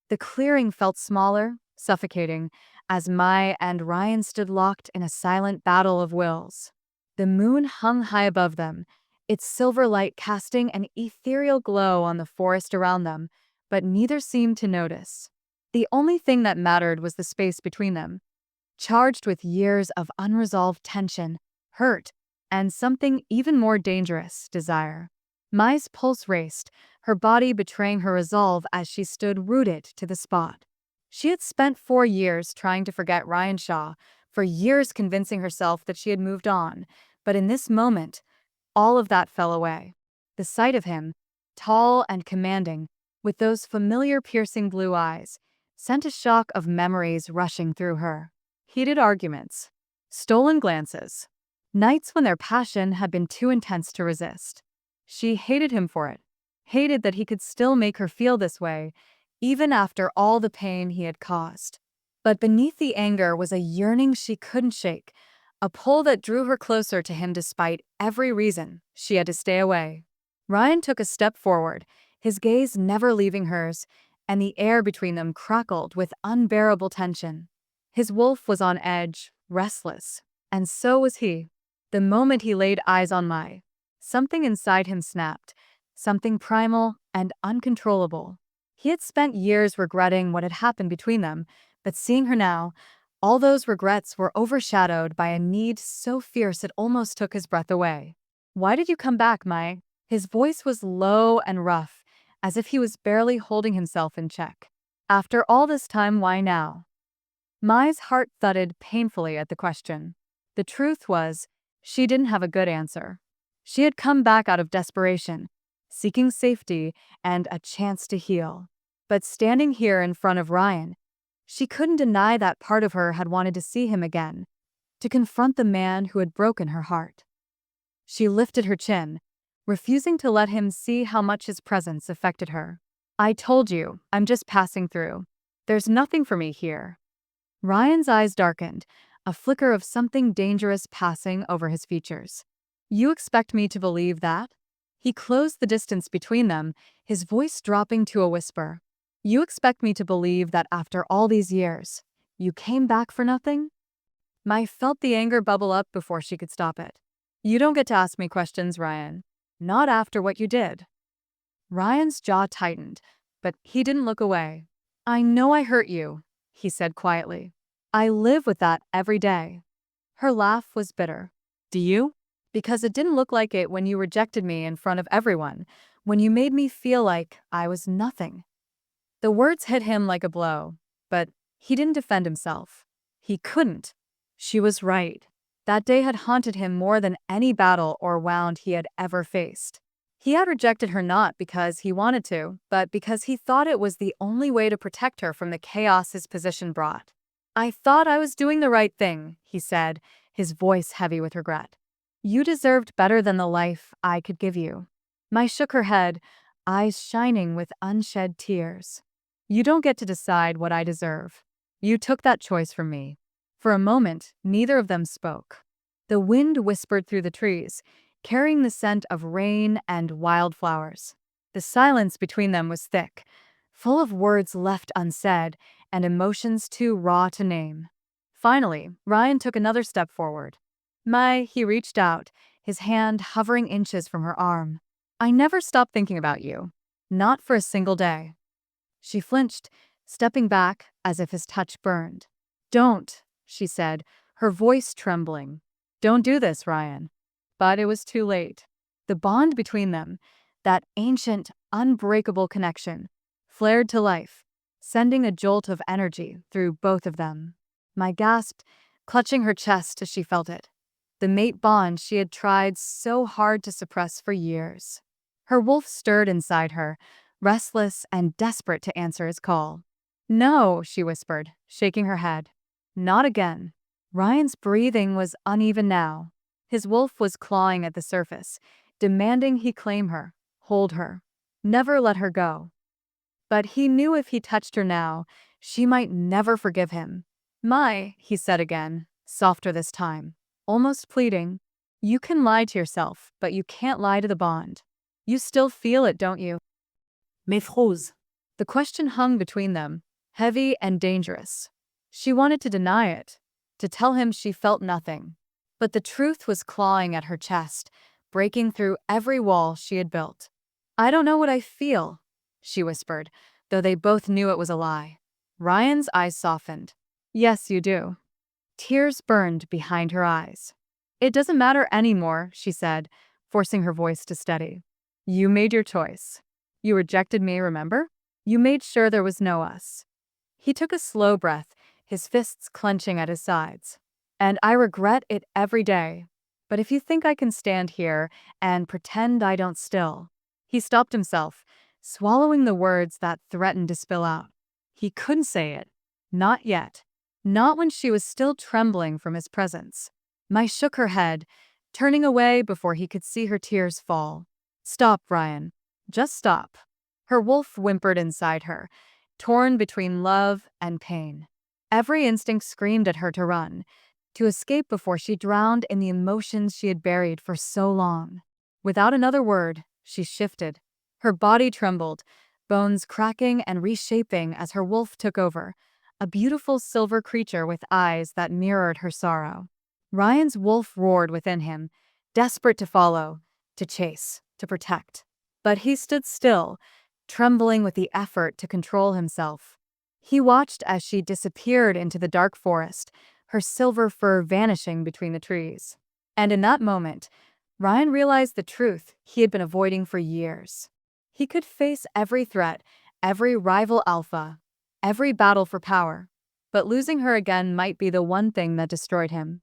The clearing felt smaller, suffocating, as Mai and Ryan stood locked in a silent battle of wills. The moon hung high above them, its silver light casting an ethereal glow on the forest around them, but neither seemed to notice. The only thing that mattered was the space between them, charged with years of unresolved tension, hurt, and something even more dangerous, desire. Mai's pulse raced, her body betraying her resolve as she stood rooted to the spot. She had spent 4 years trying to forget Ryan Shaw, for years convincing herself that she had moved on, but in this moment, all of that fell away. The sight of him, tall and commanding, with those familiar piercing blue eyes, sent a shock of memories rushing through her. Heated arguments, stolen glances, nights when their passion had been too intense to resist. She hated him for it, hated that he could still make her feel this way, even after all the pain he had caused. But beneath the anger was a yearning she couldn't shake, a pull that drew her closer to him despite every reason she had to stay away. Ryan took a step forward, his gaze never leaving hers, and the air between them crackled with unbearable tension. His wolf was on edge, restless, and so was he. The moment he laid eyes on Mai, something inside him snapped, something primal and uncontrollable. He had spent years regretting what had happened between them, but seeing her now, all those regrets were overshadowed by a need so fierce it almost took his breath away. "Why did you come back, Mai?" His voice was low and rough, as if he was barely holding himself in check. "After all this time, why now?" Mai's heart thudded painfully at the question. The truth was, she didn't have a good answer. She had come back out of desperation, seeking safety and a chance to heal. But standing here in front of Ryan, she couldn't deny that part of her had wanted to see him again, to confront the man who had broken her heart. She lifted her chin, refusing to let him see how much his presence affected her. "I told you, I'm just passing through. There's nothing for me here." Ryan's eyes darkened, a flicker of something dangerous passing over his features. "You expect me to believe that?" He closed the distance between them, his voice dropping to a whisper. "You expect me to believe that after all these years, you came back for nothing?" Mai felt the anger bubble up before she could stop it. "You don't get to ask me questions, Ryan. Not after what you did." Ryan's jaw tightened, but he didn't look away. "I know I hurt you," he said quietly. "I live with that every day." Her laugh was bitter. "Do you? Because it didn't look like it when you rejected me in front of everyone, when you made me feel like I was nothing." The words hit him like a blow, but he didn't defend himself. He couldn't. She was right. That day had haunted him more than any battle or wound he had ever faced. He had rejected her not because he wanted to, but because he thought it was the only way to protect her from the chaos his position brought. "I thought I was doing the right thing," he said, his voice heavy with regret. "You deserved better than the life I could give you." Mai shook her head, eyes shining with unshed tears. "You don't get to decide what I deserve. You took that choice from me." For a moment, neither of them spoke. The wind whispered through the trees, carrying the scent of rain and wildflowers. The silence between them was thick, full of words left unsaid and emotions too raw to name. Finally, Ryan took another step forward. "Mai," he reached out, his hand hovering inches from her arm. "I never stopped thinking about you. Not for a single day." She flinched, stepping back as if his touch burned. "Don't," she said, her voice trembling. "Don't do this, Ryan." But it was too late. The bond between them, that ancient, unbreakable connection, flared to life, sending a jolt of energy through both of them. Mai gasped, clutching her chest as she felt it. The mate bond she had tried so hard to suppress for years. Her wolf stirred inside her, restless and desperate to answer his call. "No," she whispered, shaking her head. "Not again." Ryan's breathing was uneven now. His wolf was clawing at the surface, demanding he claim her, hold her, never let her go. But he knew if he touched her now, she might never forgive him. "Mai," he said again, softer this time, almost pleading, "you can lie to yourself, but you can't lie to the bond. You still feel it, don't you?" Mais Froze, The question hung between them, heavy and dangerous. She wanted to deny it, to tell him she felt nothing. But the truth was clawing at her chest, breaking through every wall she had built. "I don't know what I feel," she whispered, though they both knew it was a lie. Ryan's eyes softened. "Yes, you do." Tears burned behind her eyes. "It doesn't matter anymore," she said, forcing her voice to steady. "You made your choice. You rejected me, remember? You made sure there was no us." He took a slow breath, his fists clenching at his sides. "And I regret it every day. But if you think I can stand here and pretend I don't still..." He stopped himself, swallowing the words that threatened to spill out. He couldn't say it. Not yet. Not when she was still trembling from his presence. Mai shook her head, turning away before he could see her tears fall. "Stop, Ryan. Just stop." Her wolf whimpered inside her, torn between love and pain. Every instinct screamed at her to run, to escape before she drowned in the emotions she had buried for so long. Without another word, she shifted. Her body trembled, bones cracking and reshaping as her wolf took over, a beautiful silver creature with eyes that mirrored her sorrow. Ryan's wolf roared within him, desperate to follow, to chase, to protect. But he stood still, trembling with the effort to control himself. He watched as she disappeared into the dark forest, her silver fur vanishing between the trees. And in that moment, Ryan realized the truth he had been avoiding for years. He could face every threat, every rival alpha, every battle for power, but losing her again might be the one thing that destroyed him.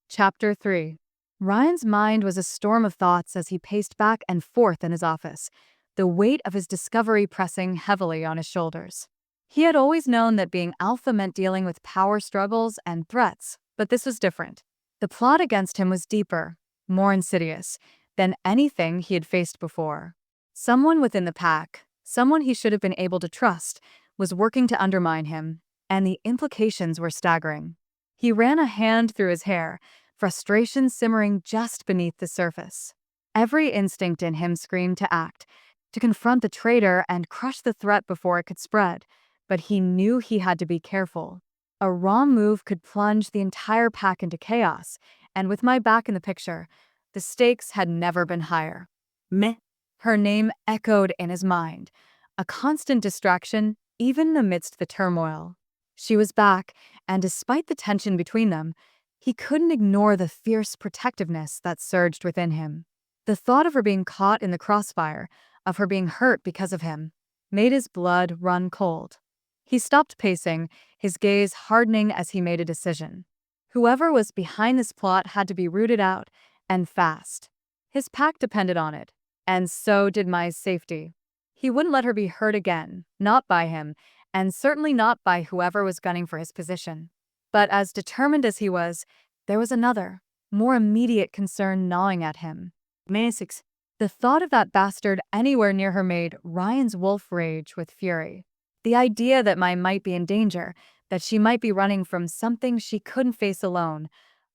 Chapter 3. Ryan's mind was a storm of thoughts as he paced back and forth in his office, the weight of his discovery pressing heavily on his shoulders. He had always known that being alpha meant dealing with power struggles and threats, but this was different. The plot against him was deeper, more insidious, than anything he had faced before. Someone within the pack, someone he should have been able to trust, was working to undermine him, and the implications were staggering. He ran a hand through his hair, frustration simmering just beneath the surface. Every instinct in him screamed to act, to confront the traitor and crush the threat before it could spread, but he knew he had to be careful. A wrong move could plunge the entire pack into chaos, and with my back in the picture, the stakes had never been higher. Meh. Her name echoed in his mind, a constant distraction even amidst the turmoil. She was back, and despite the tension between them, he couldn't ignore the fierce protectiveness that surged within him. The thought of her being caught in the crossfire, of her being hurt because of him, made his blood run cold. He stopped pacing, his gaze hardening as he made a decision. Whoever was behind this plot had to be rooted out, and fast. His pack depended on it, and so did Mai's safety. He wouldn't let her be hurt again, not by him, and certainly not by whoever was gunning for his position. But as determined as he was, there was another, more immediate concern gnawing at him. The thought of that bastard anywhere near her made Ryan's wolf rage with fury. The idea that Mai might be in danger, that she might be running from something she couldn't face alone,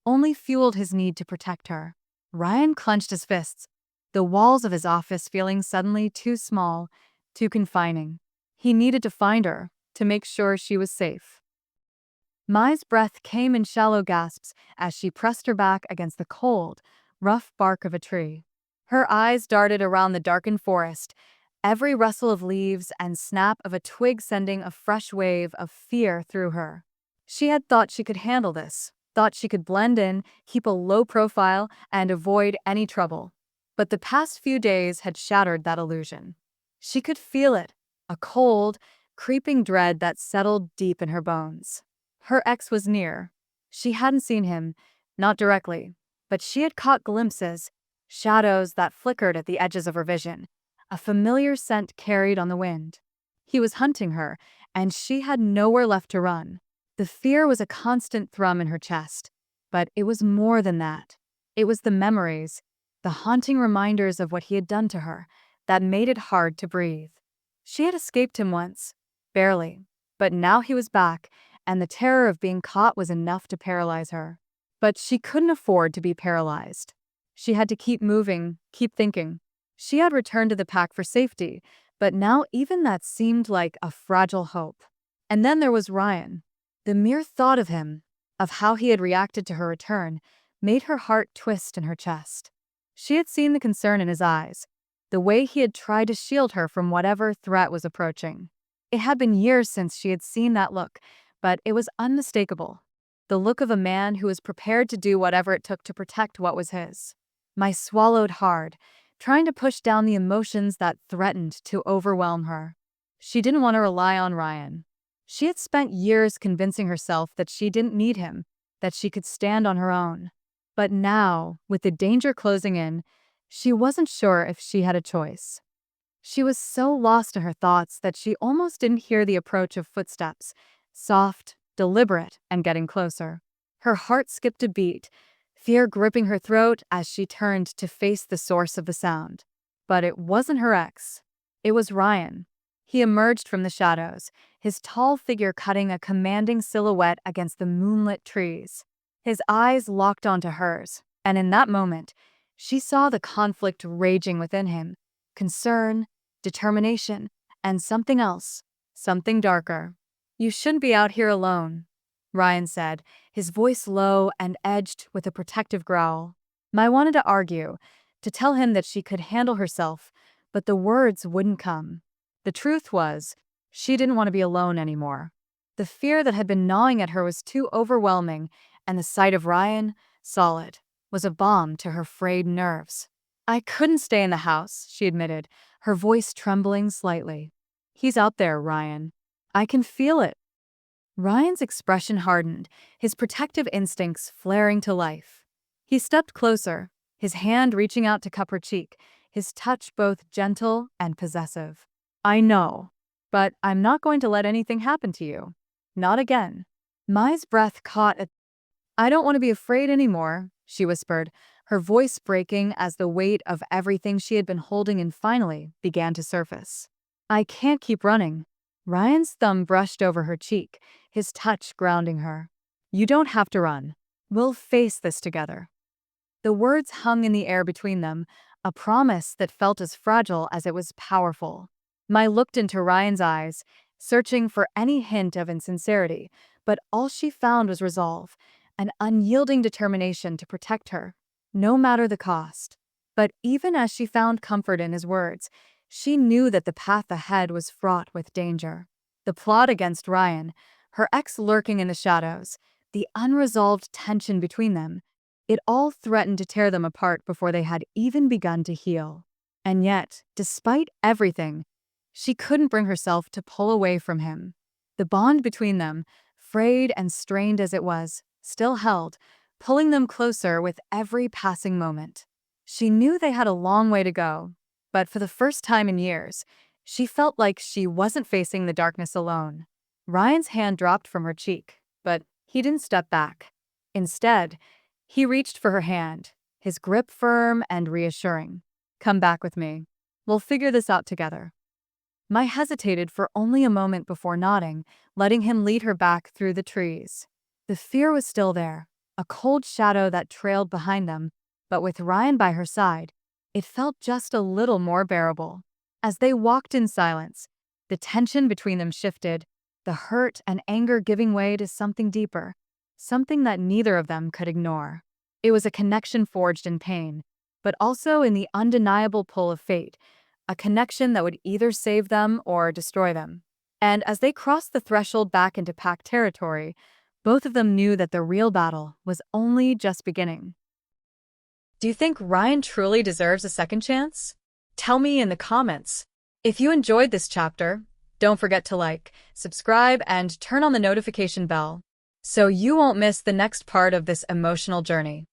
only fueled his need to protect her. Ryan clenched his fists, the walls of his office feeling suddenly too small, too confining. He needed to find her, to make sure she was safe. Mai's breath came in shallow gasps as she pressed her back against the cold, rough bark of a tree. Her eyes darted around the darkened forest, every rustle of leaves and snap of a twig sending a fresh wave of fear through her. She had thought she could handle this, thought she could blend in, keep a low profile, and avoid any trouble. But the past few days had shattered that illusion. She could feel it, a cold, creeping dread that settled deep in her bones. Her ex was near. She hadn't seen him, not directly, but she had caught glimpses, shadows that flickered at the edges of her vision, a familiar scent carried on the wind. He was hunting her, and she had nowhere left to run. The fear was a constant thrum in her chest, but it was more than that. It was the memories, the haunting reminders of what he had done to her, that made it hard to breathe. She had escaped him once, barely, but now he was back, and the terror of being caught was enough to paralyze her. But she couldn't afford to be paralyzed. She had to keep moving, keep thinking. She had returned to the pack for safety, But now even that seemed like a fragile hope. And then there was Ryan. The mere thought of him, of how he had reacted to her return, made her heart twist in her chest. She had seen the concern in his eyes, the way he had tried to shield her from whatever threat was approaching. It had been years since she had seen that look, but it was unmistakable. The look of a man who was prepared to do whatever it took to protect what was his. Mai swallowed hard, trying to push down the emotions that threatened to overwhelm her. She didn't want to rely on Ryan. She had spent years convincing herself that she didn't need him, that she could stand on her own. But now, with the danger closing in, she wasn't sure if she had a choice. She was so lost in her thoughts that she almost didn't hear the approach of footsteps, soft, deliberate, and getting closer. Her heart skipped a beat, fear gripping her throat as she turned to face the source of the sound. But it wasn't her ex. It was Ryan. He emerged from the shadows, his tall figure cutting a commanding silhouette against the moonlit trees. His eyes locked onto hers, and in that moment, she saw the conflict raging within him. Concern, determination, and something else, something darker. "You shouldn't be out here alone," Ryan said, his voice low and edged with a protective growl. Mai wanted to argue, to tell him that she could handle herself, but the words wouldn't come. The truth was, she didn't want to be alone anymore. The fear that had been gnawing at her was too overwhelming, and the sight of Ryan, solid, was a balm to her frayed nerves. "I couldn't stay in the house," she admitted, her voice trembling slightly. "He's out there, Ryan. I can feel it." Ryan's expression hardened, his protective instincts flaring to life. He stepped closer, his hand reaching out to cup her cheek, his touch both gentle and possessive. "I know, but I'm not going to let anything happen to you. Not again." Mai's breath caught at. "I don't want to be afraid anymore," she whispered, her voice breaking as the weight of everything she had been holding in finally began to surface. "I can't keep running." Ryan's thumb brushed over her cheek, his touch grounding her. "You don't have to run. We'll face this together." The words hung in the air between them, a promise that felt as fragile as it was powerful. Mai looked into Ryan's eyes, searching for any hint of insincerity, but all she found was resolve, an unyielding determination to protect her, no matter the cost. But even as she found comfort in his words, she knew that the path ahead was fraught with danger. The plot against Ryan, her ex lurking in the shadows, the unresolved tension between them, it all threatened to tear them apart before they had even begun to heal. And yet, despite everything, she couldn't bring herself to pull away from him. The bond between them, frayed and strained as it was, still held, pulling them closer with every passing moment. She knew they had a long way to go, but for the first time in years, she felt like she wasn't facing the darkness alone. Ryan's hand dropped from her cheek, but he didn't step back. Instead, he reached for her hand, his grip firm and reassuring. "Come back with me. We'll figure this out together." Mai hesitated for only a moment before nodding, letting him lead her back through the trees. The fear was still there, a cold shadow that trailed behind them, but with Ryan by her side, it felt just a little more bearable. As they walked in silence, the tension between them shifted, the hurt and anger giving way to something deeper, something that neither of them could ignore. It was a connection forged in pain, but also in the undeniable pull of fate, a connection that would either save them or destroy them. And as they crossed the threshold back into packed territory, both of them knew that the real battle was only just beginning. Do you think Ryan truly deserves a second chance? Tell me in the comments. If you enjoyed this chapter, don't forget to like, subscribe, and turn on the notification bell so you won't miss the next part of this emotional journey.